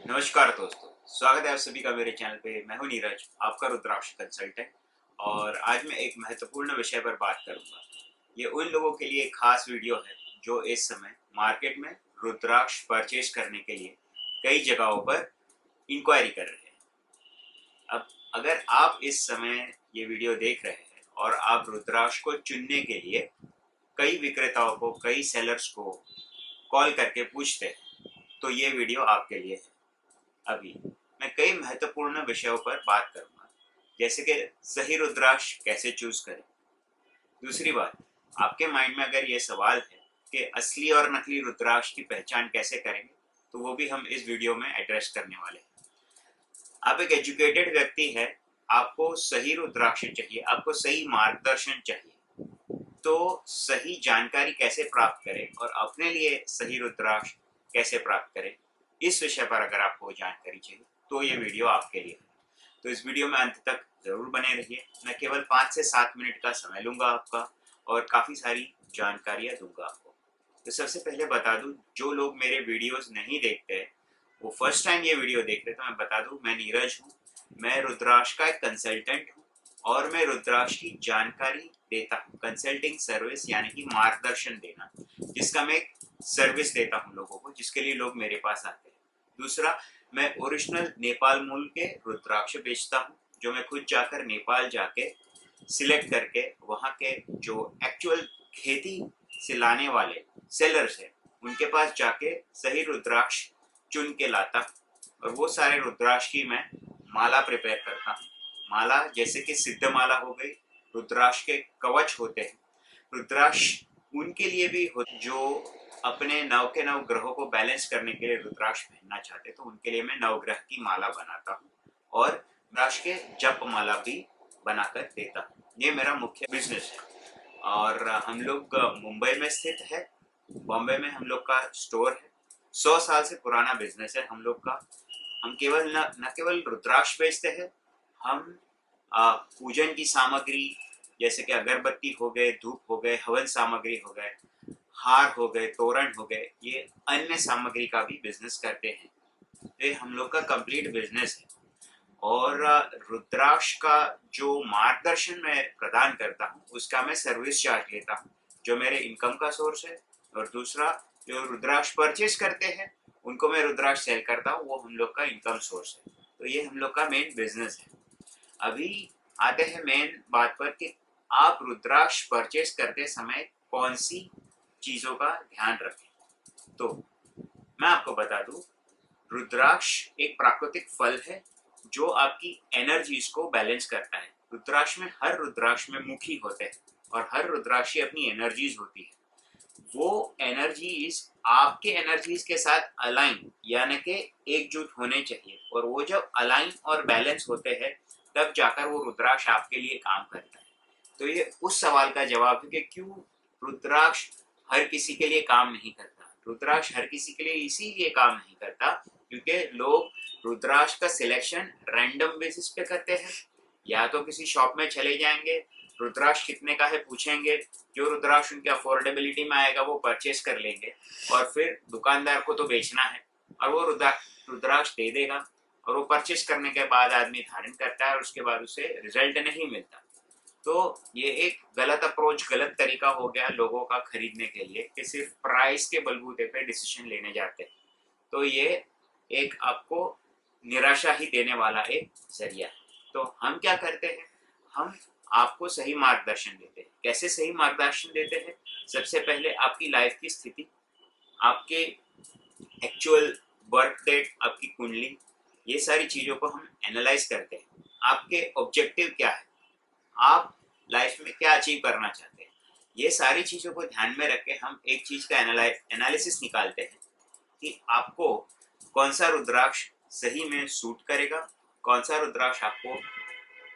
नमस्कार दोस्तों, स्वागत है आप सभी का मेरे चैनल पे। मैं हूं नीरज, आपका रुद्राक्ष कंसल्टेंट। और आज मैं एक महत्वपूर्ण विषय पर बात करूंगा। ये उन लोगों के लिए एक खास वीडियो है जो इस समय मार्केट में रुद्राक्ष परचेज करने के लिए कई जगहों पर इंक्वायरी कर रहे हैं। अब अगर आप इस समय ये वीडियो देख रहे हैं और आप रुद्राक्ष को चुनने के लिए कई विक्रेताओं को, कई सेलर्स को कॉल करके पूछते हैं, तो ये वीडियो आपके लिए है। अभी मैं कई महत्वपूर्ण विषयों पर बात करूंगा, जैसे कि सही रुद्राक्ष कैसे चूज करें। दूसरी बात, आपके माइंड में अगर ये सवाल है कि असली और नकली रुद्राक्ष की पहचान कैसे करेंगे, तो वो भी हम इस वीडियो में एड्रेस करने वाले हैं। आप एक एजुकेटेड व्यक्ति है, आपको सही रुद्राक्ष चाहिए, आपको सही मार्गदर्शन चाहिए। तो सही जानकारी कैसे प्राप्त करें और अपने लिए सही रुद्राक्ष कैसे प्राप्त करें, इस विषय पर अगर आपको जानकारी चाहिए तो ये वीडियो आपके लिए है। तो इस वीडियो में अंत तक जरूर बने रहिए। मैं केवल 5 से 7 मिनट का समय लूंगा आपका और काफ़ी सारी जानकारियाँ दूंगा आपको। तो सबसे पहले बता दूं, जो लोग मेरे वीडियोस नहीं देखते हैं, वो फर्स्ट टाइम ये वीडियो देख रहे, तो मैं बता दूं, मैं नीरज हूँ। मैं रुद्राक्ष का एक कंसल्टेंट हूँ और मैं रुद्राक्ष की जानकारी देता हूँ। कंसल्टिंग सर्विस यानी कि मार्गदर्शन देना, जिसका मैं एक सर्विस देता हूँ लोगों को, जिसके लिए लोग मेरे पास आते हैं। दूसरा, मैं ओरिजिनल नेपाल मूल के रुद्राक्ष बेचता हूँ, जो मैं खुद जाकर नेपाल जाके सिलेक्ट करके वहाँ के जो एक्चुअल खेती से लाने वाले सेलर्स हैं, उनके पास जाके सही रुद्राक्ष चुन के लाता हूँ। और वो सारे रुद्राक्ष की मैं माला प्रिपेयर करता हूँ। माला जैसे कि सिद्ध माला हो गई, रुद्राक्ष के कवच होते हैं। रुद्राक्ष उनके लिए भी हो जो अपने नव के नव ग्रहों को बैलेंस करने के लिए रुद्राक्ष पहनना चाहते, तो उनके लिए मैं नवग्रह की माला बनाता हूँ और रुद्राक्ष के जप माला भी बनाकर देता हूँ। ये मेरा मुख्य बिजनेस है और हम लोग मुंबई में स्थित है। बॉम्बे में हम लोग का स्टोर है। 100 साल से पुराना बिजनेस है हम लोग का। हम केवल न केवल रुद्राक्ष बेचते हैं, हम पूजन की सामग्री जैसे कि अगरबत्ती हो गए, धूप हो गए, हवन सामग्री हो गए, हार हो गए, तोरण हो गए, ये अन्य सामग्री का भी बिजनेस करते हैं। ये हम लोग का कंप्लीट बिजनेस है। और रुद्राक्ष का जो मार्गदर्शन मैं प्रदान करता हूँ, उसका मैं सर्विस चार्ज लेता हूँ, जो मेरे इनकम का सोर्स है। और दूसरा, जो रुद्राक्ष परचेज करते हैं उनको मैं रुद्राक्ष सेल करता हूँ, वो हम लोग का इनकम सोर्स है। तो ये हम लोग का मेन बिजनेस है। अभी आते हैं मेन बात पर कि आप रुद्राक्ष परचेज करते समय कौन सी चीजों का ध्यान रखें। तो मैं आपको बता दूं, रुद्राक्ष एक प्राकृतिक फल है जो आपकी एनर्जीज को बैलेंस करता है। रुद्राक्ष में, हर रुद्राक्ष में मुखी होते हैं और हर रुद्राक्ष की अपनी एनर्जीज होती है। वो एनर्जीज आपके एनर्जीज के साथ अलाइन यानी कि एकजुट होने चाहिए, और वो जब अलाइन और बैलेंस होते हैं तब जाकर वो रुद्राक्ष आपके लिए काम करता है। तो ये उस सवाल का जवाब है कि क्यों रुद्राक्ष हर किसी के लिए काम नहीं करता। रुद्राक्ष हर किसी के लिए इसीलिए काम नहीं करता क्योंकि लोग रुद्राक्ष का सिलेक्शन रैंडम बेसिस पे करते हैं। या तो किसी शॉप में चले जाएंगे, रुद्राक्ष कितने का है पूछेंगे, जो रुद्राक्ष उनके अफोर्डेबिलिटी में आएगा वो परचेस कर लेंगे, और फिर दुकानदार को तो बेचना है और वो रुद्राक्ष दे देगा, और वो परचेस करने के बाद आदमी धारण करता है और उसके बाद उसे रिजल्ट नहीं मिलता। तो ये एक गलत अप्रोच, गलत तरीका हो गया लोगों का खरीदने के लिए कि सिर्फ प्राइस के बलबूते पे डिसीजन लेने जाते हैं। तो ये एक आपको निराशा ही देने वाला एक जरिया है। तो हम क्या करते हैं, हम आपको सही मार्गदर्शन देते हैं। कैसे सही मार्गदर्शन देते हैं? सबसे पहले आपकी लाइफ की स्थिति, आपके एक्चुअल बर्थ डेट, आपकी कुंडली, ये सारी चीजों को हम एनालाइज करते हैं। आपके ऑब्जेक्टिव क्या है, आप लाइफ में क्या अचीव करना चाहते हैं, ये सारी चीजों को ध्यान में रख के हम एक चीज का एनालिसिस निकालते हैं कि आपको कौन सा रुद्राक्ष सही में सूट करेगा, कौन सा रुद्राक्ष आपको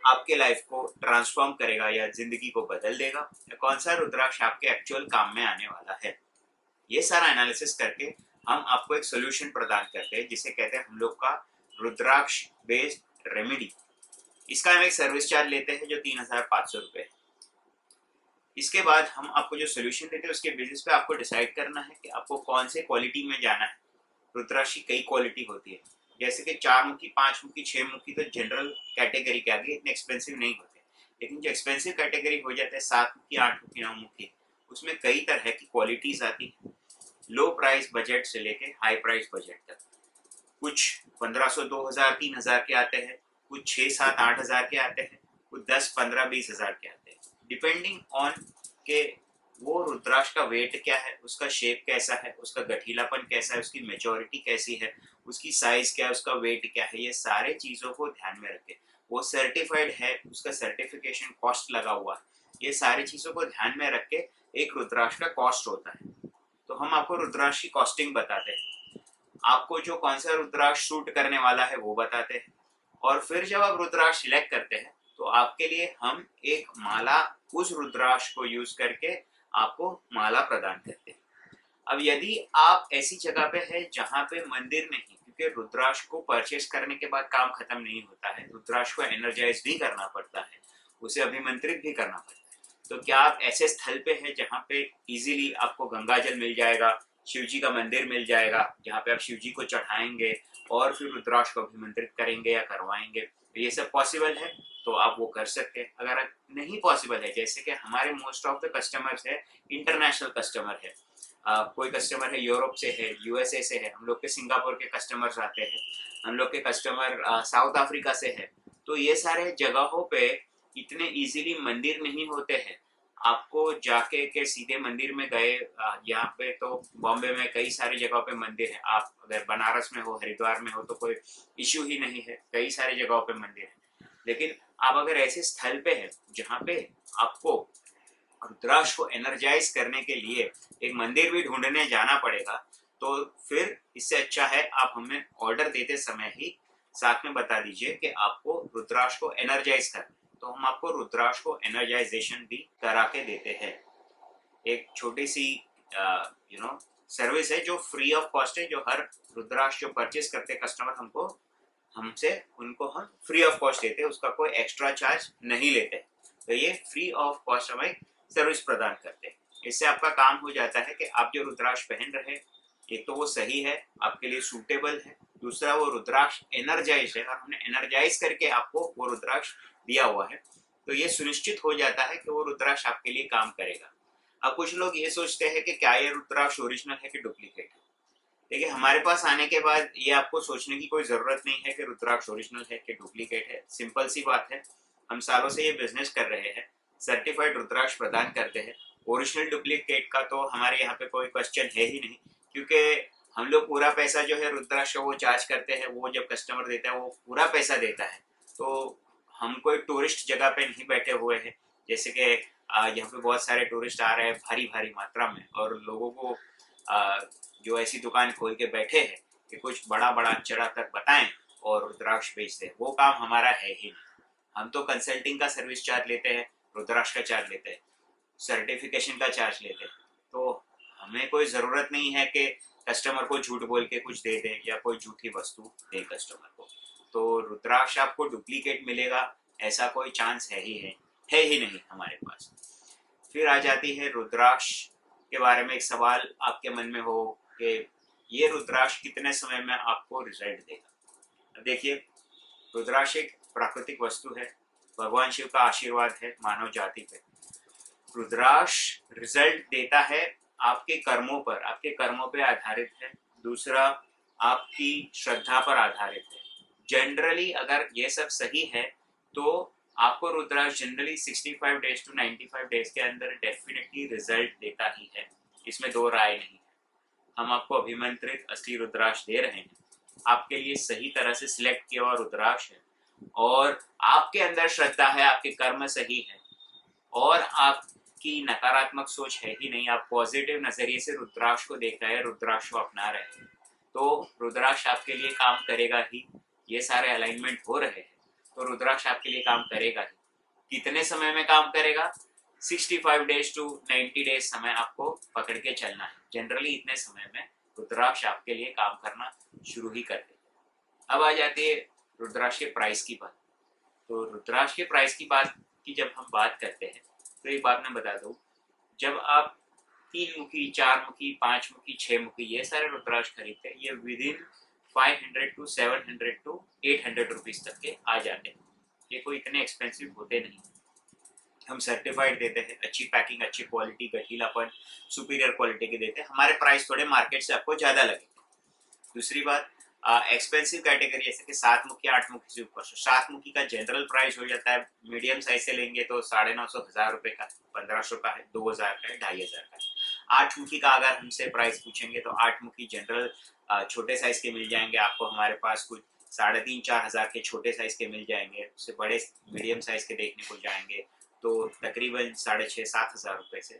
आपके लाइफ को ट्रांसफॉर्म करेगा या जिंदगी को बदल देगा, या कौन सा रुद्राक्ष आपके एक्चुअल काम में आने वाला है। ये सारा एनालिसिस करके हम आपको एक सोल्यूशन प्रदान करते हैं, जिसे कहते हैं हम लोग का रुद्राक्ष बेस्ड रेमेडी। इसका हम एक सर्विस चार्ज लेते हैं जो 3,500 रुपये है। इसके बाद हम आपको जो सोल्यूशन देते हैं उसके बेसिस पे आपको डिसाइड करना है कि आपको कौन से क्वालिटी में जाना है। रुद्राक्ष की कई क्वालिटी होती है, जैसे कि 4 मुखी, 5 मुखी, 6 मुखी तो जनरल कैटेगरी के आगे इतने एक्सपेंसिव नहीं होते, लेकिन जो एक्सपेंसिव कैटेगरी हो जाते हैं 7 मुखी, 8 मुखी, 9 मुखी, उसमें कई तरह की क्वालिटीज आती है, लो प्राइस बजट से लेके हाई प्राइस बजट तक। कुछ 1500, 2000, 3000 के आते हैं, कुछ 6, 7, 8000 के आते हैं, कुछ 10, 15, 20,000 के आते हैं, डिपेंडिंग ऑन के वो रुद्राक्ष का वेट क्या है, उसका शेप कैसा है, उसका गठीलापन कैसा है, उसकी मेच्योरिटी कैसी है, उसकी साइज क्या है, उसका वेट क्या है, ये सारे चीजों को ध्यान में रखें। वो सर्टिफाइड है, उसका सर्टिफिकेशन कॉस्ट लगा हुआ है, ये सारी चीजों को ध्यान में रख के एक रुद्राक्ष का कॉस्ट होता है। तो हम आपको रुद्राक्ष की कॉस्टिंग बताते हैं, आपको जो कौन सा रुद्राक्ष सूट करने वाला है वो बताते हैं, और फिर जब आप रुद्राक्ष सिलेक्ट करते हैं तो आपके लिए हम एक माला उस रुद्राक्ष को यूज करके आपको माला प्रदान करते हैं। अब यदि आप ऐसी जगह पे है जहाँ पे मंदिर नहीं, क्योंकि रुद्राक्ष को परचेस करने के बाद काम खत्म नहीं होता है, रुद्राक्ष को एनर्जाइज भी करना पड़ता है, उसे अभिमंत्रित भी करना पड़ता है। तो क्या आप ऐसे स्थल पे है जहाँ पे इजीली आपको गंगा जल मिल जाएगा, शिव जी का मंदिर मिल जाएगा जहाँ पे आप शिव जी को चढ़ाएंगे और फिर रुद्राक्ष को अभिमंत्रित करेंगे या करवाएंगे, तो ये सब पॉसिबल है तो आप वो कर सकते हैं। अगर नहीं पॉसिबल है, जैसे कि हमारे मोस्ट ऑफ द कस्टमर्स है इंटरनेशनल कस्टमर है, कोई कस्टमर है यूरोप से है, यूएसए से है, हम लोग के सिंगापुर के कस्टमर्स आते हैं, हम लोग के कस्टमर साउथ अफ्रीका से है, तो ये सारे जगहों पे इतने इजीली मंदिर नहीं होते हैं। आपको जाके के सीधे मंदिर में गए, यहाँ पे तो बॉम्बे में कई सारी जगहों पे मंदिर है, आप अगर बनारस में हो, हरिद्वार में हो तो कोई इश्यू ही नहीं है, कई सारी जगहों पे मंदिर है। लेकिन आप अगर ऐसे स्थल पे है जहाँ पे आपको रुद्राक्ष को एनर्जाइज करने के लिए एक मंदिर भी ढूंढने जाना पड़ेगा, तो फिर इससे अच्छा है आप हमें ऑर्डर देते समय ही साथ में बता दीजिए कि आपको रुद्राक्ष को एनर्जाइज करना है, तो हम आपको रुद्राक्ष को एनर्जाइजेशन भी करा के देते हैं। एक छोटी सी सर्विस है जो फ्री ऑफ कॉस्ट है, जो हर रुद्राक्ष जो परचेस करते कस्टमर हमसे उनको हम फ्री ऑफ कॉस्ट देते हैं, उसका कोई एक्स्ट्रा चार्ज नहीं लेते। तो ये फ्री ऑफ कॉस्ट हमें सर्विस प्रदान करते हैं। इससे आपका काम हो जाता है कि आप जो रुद्राक्ष पहन रहे हैं, एक तो वो सही है, आपके लिए सूटेबल है, दूसरा वो रुद्राक्ष एनर्जाइज है और हमने एनर्जाइज करके आपको वो रुद्राक्ष दिया हुआ है, तो ये सुनिश्चित हो जाता है कि वो रुद्राक्ष आपके लिए काम करेगा। अब कुछ लोग ये सोचते हैं कि क्या ये रुद्राक्ष ओरिजिनल है कि डुप्लीकेट है। देखिए, हमारे पास आने के बाद ये आपको सोचने की कोई जरूरत नहीं है कि रुद्राक्ष ओरिजिनल है कि डुप्लीकेट है। सिंपल सी बात है, हम सालों से ये बिजनेस कर रहे हैं, सर्टिफाइड रुद्राक्ष प्रदान करते हैं। ओरिजिनल डुप्लीकेट का तो हमारे यहाँ पे कोई क्वेश्चन है ही नहीं, क्योंकि हम लोग पूरा पैसा जो है रुद्राक्ष का वो चार्ज करते हैं, वो जब कस्टमर देता है वो पूरा पैसा देता है। तो हम कोई टूरिस्ट जगह पे नहीं बैठे हुए हैं, जैसे कि यहाँ पे बहुत सारे टूरिस्ट आ रहे हैं भारी भारी मात्रा में, और लोगों को जो ऐसी दुकान खोल के बैठे हैं कि कुछ बड़ा बड़ा चढ़ा कर बताएं और रुद्राक्ष बेच दें, वो काम हमारा है ही नहीं। हम तो कंसल्टिंग का सर्विस चार्ज लेते हैं, रुद्राक्ष का चार्ज लेते हैं, सर्टिफिकेशन का चार्ज लेते हैं। तो हमें कोई ज़रूरत नहीं है कि कस्टमर को झूठ बोल के कुछ दे दें या कोई झूठी वस्तु दें कस्टमर को। तो रुद्राक्ष आपको डुप्लीकेट मिलेगा ऐसा कोई चांस है ही नहीं हमारे पास। फिर आ जाती है रुद्राक्ष के बारे में एक सवाल आपके मन में हो कि ये रुद्राक्ष कितने समय में आपको रिजल्ट देगा। देखिए, रुद्राक्ष एक प्राकृतिक वस्तु है, भगवान शिव का आशीर्वाद है मानव जाति पे। रुद्राक्ष रिजल्ट देता है आपके कर्मों पे आधारित है, दूसरा आपकी श्रद्धा पर आधारित है। जनरली अगर ये सब सही है तो आपको रुद्राक्ष जनरली 65 डेज टू 95 डेज के अंदर डेफिनेटली रिजल्ट देता ही है, इसमें दो राय नहीं है। हम आपको अभिमंत्रित असली रुद्राक्ष दे रहे हैं, आपके लिए सही तरह से सिलेक्ट किया हुआ रुद्राक्ष है, और आपके अंदर श्रद्धा है, आपके कर्म सही है, और आपकी नकारात्मक सोच है ही नहीं, आप पॉजिटिव नजरिए से रुद्राक्ष को देख रहे हैं, रुद्राक्ष को अपना रहे हैं, तो रुद्राक्ष आपके लिए काम करेगा ही। ये सारे अलाइनमेंट हो रहे हैं तो रुद्राक्ष आपके लिए काम करेगा ही। कितने समय में काम करेगा? 65 डेज टू 90 डेज समय आपको पकड़ के चलना है। जनरली इतने समय में रुद्राक्ष आपके लिए काम करना शुरू ही कर देगा। अब आ जाती है रुद्राक्ष के प्राइस की बात। तो रुद्राक्ष के प्राइस की बात की जब हम बात करते हैं तो एक बात मैं बता दूं, जब आप 3 मुखी, 4 मुखी, 5 मुखी, 6 मुखी ये सारे रुद्राक्ष खरीदते हैं, ये विदिन 500 टू 700 टू 800 रुपीज़ तक के आ जाते हैं। ये कोई इतने एक्सपेंसिव होते नहीं। हम सर्टिफाइड देते हैं, अच्छी पैकिंग, अच्छी क्वालिटी, गठीलापन सुपीरियर क्वालिटी के देते हैं। हमारे प्राइस थोड़े मार्केट से आपको ज़्यादा लगेंगे। दूसरी बात, एक्सपेंसिव कैटेगरी जैसे कि 7 मुखी 8 मुखी से ऊपर। 7 मुखी का जनरल प्राइस हो जाता है, मीडियम साइज से लेंगे तो 950 1000 रुपये का, 1500 का है, 2000 का है, 2500 का है। 8 मुखी का अगर हमसे प्राइस पूछेंगे तो 8 मुखी जनरल छोटे साइज के मिल जाएंगे आपको हमारे पास, कुछ 3500-4000 के छोटे साइज के मिल जाएंगे। उससे बड़े मीडियम साइज के देखने को जाएंगे तो तकरीबन 6500-7000 रुपये से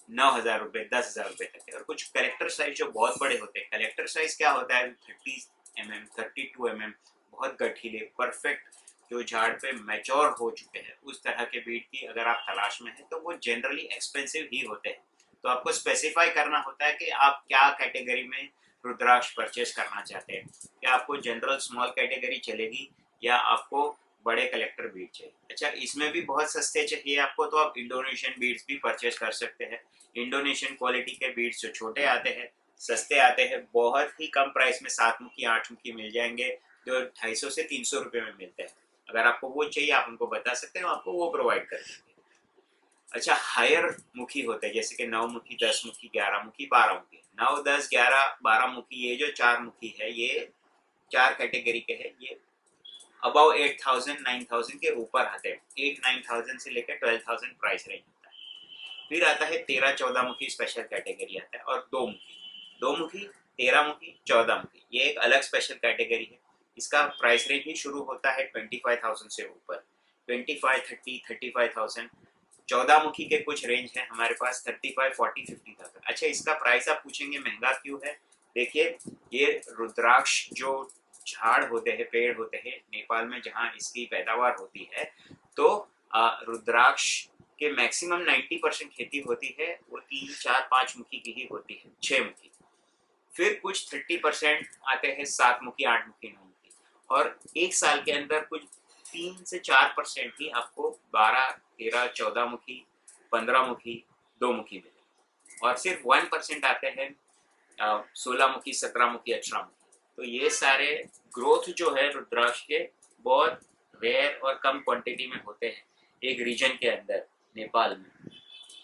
9000 रुपये 10,000 रुपये तक है। और कुछ कलेक्टर साइज जो बहुत बड़े होते हैं। कलेक्टर साइज क्या होता है? 30 mm 32 mm, बहुत गठीले, परफेक्ट, जो झाड़ पे मैच्योर हो चुके हैं, उस तरह के बीट की अगर आप तलाश में हैं तो वो जनरली एक्सपेंसिव ही होते हैं। तो आपको स्पेसिफाई करना होता है कि आप क्या कैटेगरी में रुद्राक्ष परचेस करना चाहते हैं। क्या आपको जनरल स्मॉल कैटेगरी चलेगी या आपको बड़े कलेक्टर बीट चाहिए? अच्छा, इसमें भी बहुत सस्ते चाहिए आपको तो आप इंडोनेशियन बीड्स भी परचेस कर सकते हैं। इंडोनेशियन क्वालिटी के बीड्स जो छोटे आते हैं, सस्ते आते हैं, बहुत ही कम प्राइस में 7 मुखी 8 मुखी मिल जाएंगे, जो 250 से 300 रुपये में मिलते हैं। अगर आपको वो चाहिए आप हमको बता सकते हैं, आपको वो प्रोवाइड कर देंगे। अच्छा, हायर मुखी होते हैं जैसे कि 9 मुखी 10 मुखी 11 मुखी 12 मुखी। 9 10 11 12 मुखी, ये जो 4 मुखी है, ये 4 कैटेगरी के हैं। ये अबाउ 8000 9000 के ऊपर आते हैं। 8-9,000 से लेकर 12,000 प्राइस रेंज होता है। फिर आता है 13-14 मुखी स्पेशल कैटेगरी आता है, और 2 मुखी 13 मुखी 14 मुखी, ये एक अलग स्पेशल कैटेगरी है। इसका प्राइस रेंज ही शुरू होता है 25,000 से ऊपर, 25 30 35,000। 14 मुखी के कुछ रेंज है हमारे पास 35 40 50,000। अच्छा, इसका प्राइस आप पूछेंगे महंगा क्यों है? देखिए, ये रुद्राक्ष जो झाड़ होते हैं, पेड़ होते हैं नेपाल में जहाँ इसकी पैदावार होती है, तो रुद्राक्ष के मैक्सिमम 90% खेती होती है वो 3 4 5 मुखी की ही होती है, 6 मुखी। फिर कुछ 30% आते हैं 7 मुखी 8 मुखी 9 मुखी, और एक साल के अंदर कुछ 3 से 4% ही आपको 12 13 14 मुखी 15 मुखी 2 मुखी मिले, और सिर्फ 1% आते हैं 16 मुखी 17 मुखी 18 मुखी। तो ये सारे ग्रोथ जो है रुद्राक्ष के बहुत रेयर और कम क्वांटिटी में होते हैं एक रीजन के अंदर नेपाल में।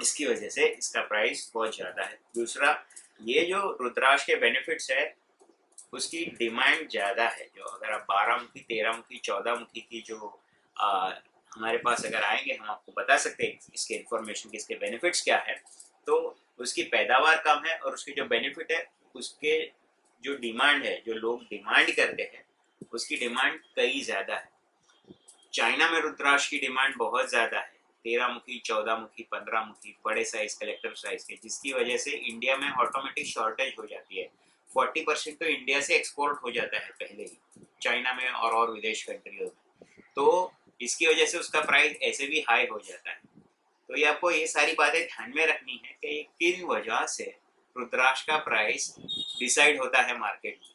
इसकी वजह से इसका प्राइस बहुत ज़्यादा है। दूसरा, ये जो रुद्राक्ष के बेनिफिट्स है उसकी डिमांड ज़्यादा है। जो अगर आप 12 मुखी 13 मुखी 14 मुखी की जो हमारे पास अगर आएंगे, हम आपको बता सकते हैं इसके इन्फॉर्मेशन की, इसके बेनिफिट्स क्या है। तो उसकी पैदावार कम है और उसके जो बेनिफिट है, उसके जो डिमांड है, जो लोग डिमांड करते हैं, उसकी डिमांड कई ज़्यादा है। चाइना में रुद्राक्ष की डिमांड बहुत ज़्यादा है, 13 मुखी 14 मुखी 15 मुखी बड़े साइज कलेक्टर साइज के, जिसकी वजह से इंडिया में ऑटोमेटिक शॉर्टेज हो जाती है। 40% तो इंडिया से एक्सपोर्ट हो जाता है पहले ही चाइना में और विदेश कंट्रियों में। तो इसकी वजह से उसका प्राइस ऐसे भी हाई हो जाता है। तो ये आपको ये सारी बातें ध्यान में रखनी है कि किन वजह से रुद्राक्ष का प्राइस डिसाइड होता है मार्केट में।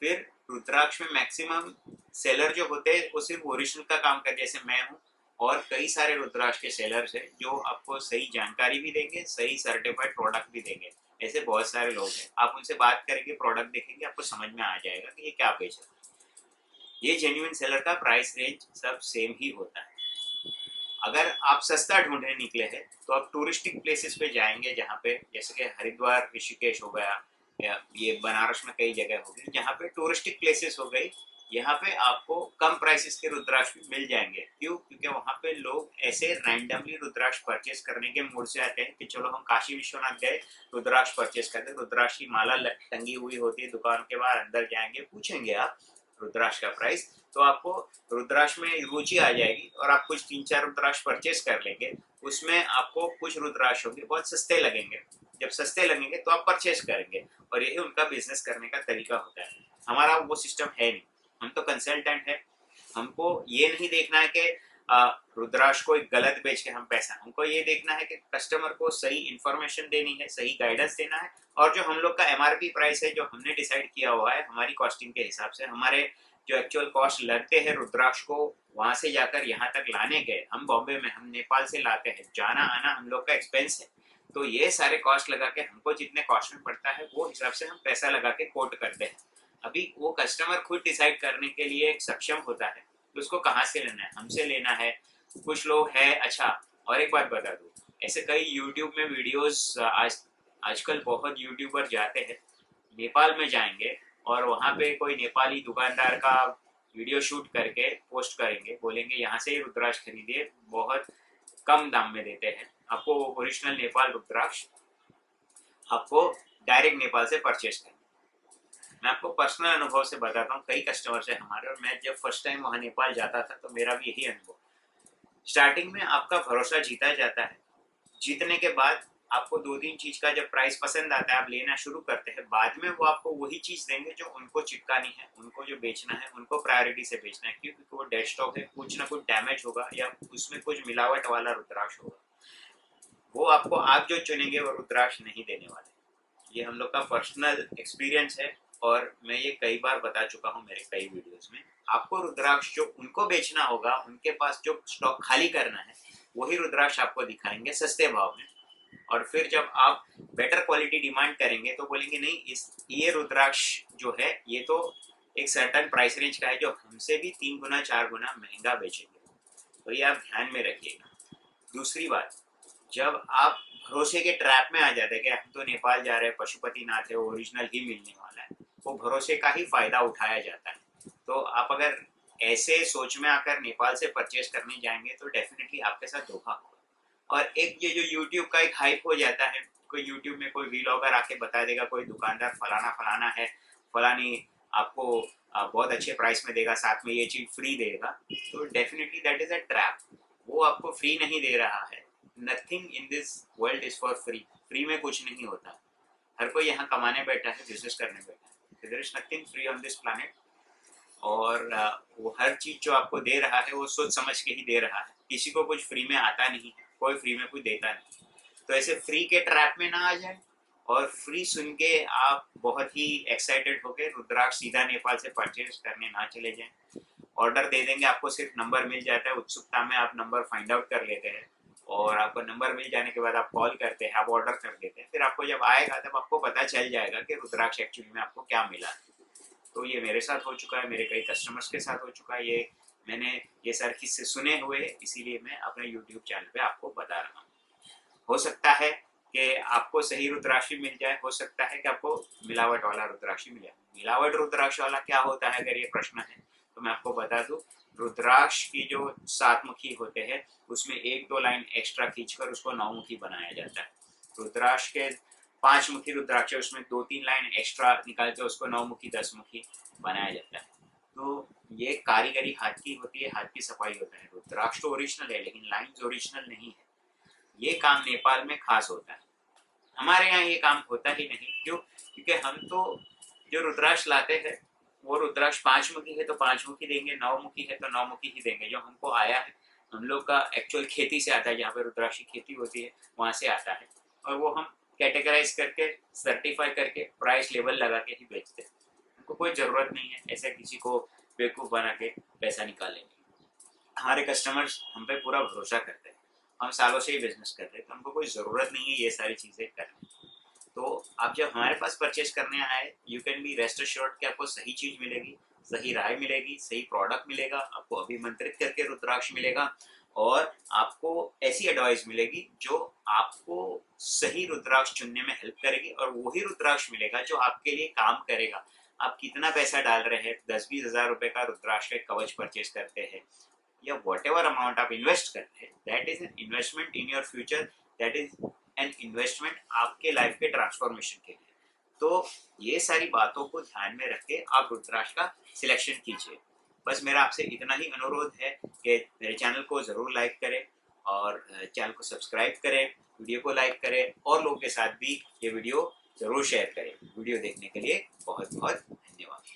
फिर रुद्राक्ष में मैक्सिमम सेलर जो होते हैं वो सिर्फ ओरिजिनल का काम कर, जैसे मैं हूँ, और कई सारे रुद्राक्ष के सेलर्स हैं जो आपको सही जानकारी भी देंगे, सही सर्टिफाइड प्रोडक्ट भी देंगे। ऐसे बहुत सारे लोग हैं, आप उनसे बात करेंगे, प्रोडक्ट देखेंगे, आपको समझ में आ जाएगा कि ये क्या बेच रहा है। ये जेन्युइन सेलर का प्राइस रेंज सब सेम ही होता है। अगर आप सस्ता ढूंढने निकले हैं तो आप टूरिस्टिक प्लेसेस पे जाएंगे, जहाँ पे जैसे कि हरिद्वार ऋषिकेश हो गया, या ये बनारस में कई जगह हो गई जहाँ पे टूरिस्टिक प्लेसेस हो गई, यहाँ पे आपको कम प्राइसेस के रुद्राक्ष भी मिल जाएंगे। क्यों? क्योंकि वहाँ पे लोग ऐसे रैंडमली रुद्राक्ष परचेस करने के मूड से आते हैं कि चलो हम काशी विश्वनाथ गए, रुद्राक्ष परचेस करते। रुद्राक्ष की माला टंगी हुई होती है दुकान के बाहर, अंदर जाएंगे, पूछेंगे आप रुद्राक्ष का प्राइस, तो आपको रुद्राक्ष में रुचि आ जाएगी और आप कुछ 3-4 रुद्राक्ष परचेस कर लेंगे। उसमें आपको कुछ रुद्राक्ष होंगे बहुत सस्ते लगेंगे, जब सस्ते लगेंगे तो आप परचेस करेंगे, और यही उनका बिजनेस करने का तरीका होता है। हमारा वो सिस्टम है नहीं, हम तो कंसल्टेंट है। हमको ये नहीं देखना है कि रुद्राक्ष को एक गलत बेच के हम पैसा, हमको ये देखना है कि कस्टमर को सही इन्फॉर्मेशन देनी है, सही गाइडेंस देना है, और जो हम लोग का एमआरपी प्राइस है जो हमने डिसाइड किया हुआ है हमारी कॉस्टिंग के हिसाब से, हमारे जो एक्चुअल कॉस्ट लगते हैं रुद्राक्ष को वहां से जाकर यहाँ तक लाने के, हम बॉम्बे में, हम नेपाल से लाते हैं, जाना आना हम लोग का एक्सपेंस है। तो ये सारे कॉस्ट लगा के हमको जितने कॉस्ट में पड़ता है वो हिसाब से हम पैसा लगा के कोट करते हैं। अभी वो कस्टमर खुद डिसाइड करने के लिए सक्षम होता है कि उसको कहाँ से लेना है, हमसे लेना है। कुछ लोग है। अच्छा, और एक बात बता दूँ, ऐसे कई यूट्यूब में वीडियोस आजकल बहुत यूट्यूबर जाते हैं, नेपाल में जाएंगे और वहाँ पे कोई नेपाली दुकानदार का वीडियो शूट करके पोस्ट करेंगे, बोलेंगे यहाँ से ही रुद्राक्ष खरीदिए, बहुत कम दाम में देते हैं आपको ओरिजिनल नेपाल रुद्राक्ष, आपको डायरेक्ट नेपाल से परचेज करना। मैं आपको पर्सनल अनुभव से बताता हूँ, कई कस्टमर्स है हमारे, और मैं जब फर्स्ट टाइम वहाँ नेपाल जाता था तो मेरा भी यही अनुभव। स्टार्टिंग में आपका भरोसा जीता जाता है, जीतने के बाद आपको दो तीन चीज का जब प्राइस पसंद आता है, आप लेना शुरू करते हैं, बाद में वो आपको वही चीज देंगे जो उनको चिपकानी है, उनको जो बेचना है, उनको प्रायोरिटी से बेचना है, क्योंकि वो डेड स्टॉक है, कुछ ना कुछ डैमेज होगा या उसमें कुछ मिलावट वाला रुद्राक्ष होगा, वो आपको आप जो चुनेंगे वो रुद्राक्ष नहीं देने वाले। ये हम लोग का पर्सनल एक्सपीरियंस है और मैं ये कई बार बता चुका हूँ मेरे कई वीडियोस में। आपको रुद्राक्ष जो उनको बेचना होगा, उनके पास जो स्टॉक खाली करना है, वही रुद्राक्ष आपको दिखाएंगे सस्ते भाव में। और फिर जब आप बेटर क्वालिटी डिमांड करेंगे तो बोलेंगे नहीं, ये रुद्राक्ष जो है ये तो एक सर्टन प्राइस रेंज का है जो हमसे भी 3 गुना 4 गुना महंगा बेचेंगे। तो ये आप ध्यान में रखिएगा। दूसरी बात, जब आप भरोसे के ट्रैप में आ जाते हैं कि हम तो नेपाल जा रहे हैं, पशुपतिनाथ है, ओरिजिनल ही मिलने वाला है, वो भरोसे का ही फायदा उठाया जाता है। तो आप अगर ऐसे सोच में आकर नेपाल से परचेज करने जाएंगे तो डेफिनेटली आपके साथ धोखा होगा। और एक ये जो यूट्यूब का एक हाइप हो जाता है, कोई यूट्यूब में कोई वीलॉगर आके बता देगा कोई दुकानदार फलाना फलाना है, फलानी आपको बहुत अच्छे प्राइस में देगा, साथ में ये चीज फ्री देगा, तो definitely that is a trap. वो आपको फ्री नहीं दे रहा है। Nothing in this world is for free. Free में कुछ नहीं होता। हर कोई यहाँ कमाने बैठा है, बिजनेस करने बैठा है। There is nothing free on this planet. और वो हर चीज जो आपको दे रहा है वो सोच समझ के ही दे रहा है। किसी को कुछ फ्री में आता नहीं है, कोई फ्री में कुछ देता नहीं। तो ऐसे फ्री के ट्रैप में ना आ जाए और फ्री सुन के आप बहुत ही एक्साइटेड होके रुद्राक्ष सीधा नेपाल से परचेज करने ना चले जाएं। ऑर्डर दे देंगे, आपको सिर्फ नंबर मिल जाता है, उत्सुकता में आप नंबर फाइंड आउट कर लेते हैं और आपको नंबर मिल जाने के बाद आप कॉल करते हैं, आप ऑर्डर कर देते हैं, फिर आपको जब आएगा तब आपको पता चल जाएगा कि रुद्राक्ष एक्चुअली में आपको क्या मिला। तो ये मेरे साथ हो चुका है, मेरे कई कस्टमर्स के साथ हो चुका है। ये मैंने ये सर किससे सुने हुए, इसीलिए मैं अपने यूट्यूब चैनल पे आपको बता रहा हूँ। हो सकता है कि आपको सही रुद्राक्ष मिल जाए, हो सकता है कि आपको मिलावट वाला रुद्राक्ष मिल जाए। मिलावट रुद्राक्ष वाला क्या होता है, अगर ये प्रश्न है तो मैं आपको बता दूं, रुद्राक्ष की जो 7 मुखी होते हैं उसमें 1-2 लाइन एक्स्ट्रा खींचकर उसको 9 मुखी बनाया जाता है। रुद्राक्ष के 5 मुखी रुद्राक्ष है, उसमें 2-3 लाइन एक्स्ट्रा निकाल के उसको 9 मुखी 10 मुखी बनाया जाता है। तो ये कारीगरी हाथ की होती है, हाथ की सफाई होता है। रुद्राक्ष तो ओरिजिनल है लेकिन लाइन्स ओरिजिनल नहीं है। ये काम नेपाल में खास होता है, हमारे यहाँ ये काम होता ही नहीं। क्यों? क्योंकि हम तो जो रुद्राक्ष लाते हैं वो रुद्राक्ष 5 मुखी है तो 5 मुखी देंगे, 9 मुखी है तो 9 मुखी ही देंगे। जो हमको आया है, हम लोग का एक्चुअल खेती से आता है, जहाँ पे रुद्राक्ष की खेती होती है वहाँ से आता है, और वो हम कैटेगराइज करके सर्टिफाई करके प्राइस लेवल लगा के ही बेचते हैं। हमको कोई ज़रूरत नहीं है ऐसे किसी को बेवकूफ़ बना के पैसा निकालने की। हमारे कस्टमर्स हम पे पूरा भरोसा करते हैं, हम सालों से ही बिजनेस कर रहे हैं, तो हमको कोई ज़रूरत नहीं है ये सारी चीज़ें करने। तो आप जब हमारे पास परचेज करने आए, you can be rest assured कि आपको सही चीज़ मिलेगी, सही राय मिलेगी, सही प्रोडक्ट मिलेगा, आपको अभिमंत्रित करके रुद्राक्ष मिलेगा और आपको ऐसी एडवाइस मिलेगी जो आपको सही रुद्राक्ष चुनने में हेल्प करेगी, और वही रुद्राक्ष मिलेगा जो आपके लिए काम करेगा। आप कितना पैसा डाल रहे हैं, 10-20 हज़ार रुपए का रुद्राक्ष का कवच परचेज करते हैं या whatever amount आप इन्वेस्ट करते हैं, that is an investment in your future, that is an investment आपके लाइफ के ट्रांसफॉर्मेशन के लिए। तो ये सारी बातों को ध्यान में रख के आप रुद्राक्ष का सिलेक्शन कीजिए। बस मेरा आपसे इतना ही अनुरोध है कि मेरे चैनल को ज़रूर लाइक करें और चैनल को सब्सक्राइब करें, वीडियो को लाइक करें और लोगों के साथ भी ये वीडियो ज़रूर शेयर करें। वीडियो देखने के लिए बहुत बहुत धन्यवाद।